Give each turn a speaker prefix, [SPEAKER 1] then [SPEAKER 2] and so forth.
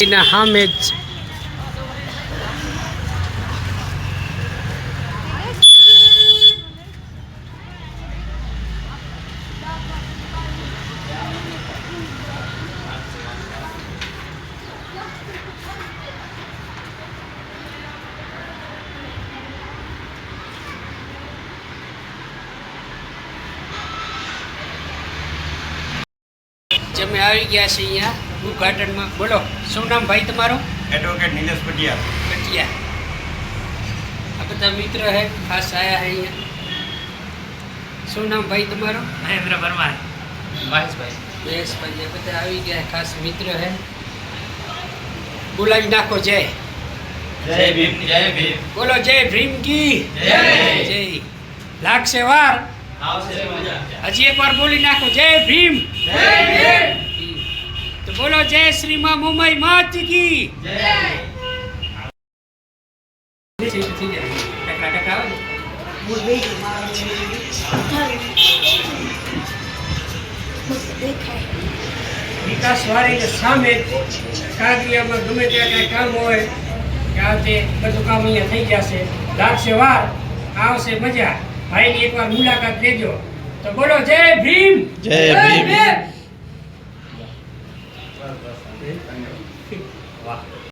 [SPEAKER 1] એના સામે જ અમે આવી ગયા છે અહીંયા ઉદઘાટનમાં. બોલો, શું નામ ભાઈ તમારું?
[SPEAKER 2] એડવોકેટ નિલેશ પટિયા.
[SPEAKER 1] પટિયા. આ બધા મિત્ર હે, ખાસ આયા હે અહીંયા. શું નામ ભાઈ તમારું?
[SPEAKER 3] મહેન્દ્ર પરમાર. મહેશભાઈ.
[SPEAKER 1] મહેશભાઈ. એ બધા આવી ગયા, ખાસ મિત્ર હે. બોલાવી નાખો જય.
[SPEAKER 3] જય ભીમ. જય ભીમ.
[SPEAKER 1] બોલો જય ભીમ કી
[SPEAKER 3] જય.
[SPEAKER 1] જય. લાગશે વાર,
[SPEAKER 3] આવશે મજા.
[SPEAKER 1] હજી એક વાર બોલી નાખો જય ભીમ.
[SPEAKER 3] જય ભીમ.
[SPEAKER 1] તો બોલો જય શ્રી માં મુંબઈ માત કી
[SPEAKER 3] જય.
[SPEAKER 1] વિકાસ વાળીને સામે કાગડિયામાં ગમે ત્યાં કાંઈ કામ હોય કે આ તે બધું કામ અહીંયા થઈ જશે. લાગશે વાર, આવશે મજા. ભાઈની એકવાર મુલાકાત લેજો. તો બોલો જય ભીમ.
[SPEAKER 2] જય ભીમ.
[SPEAKER 1] ભીમ.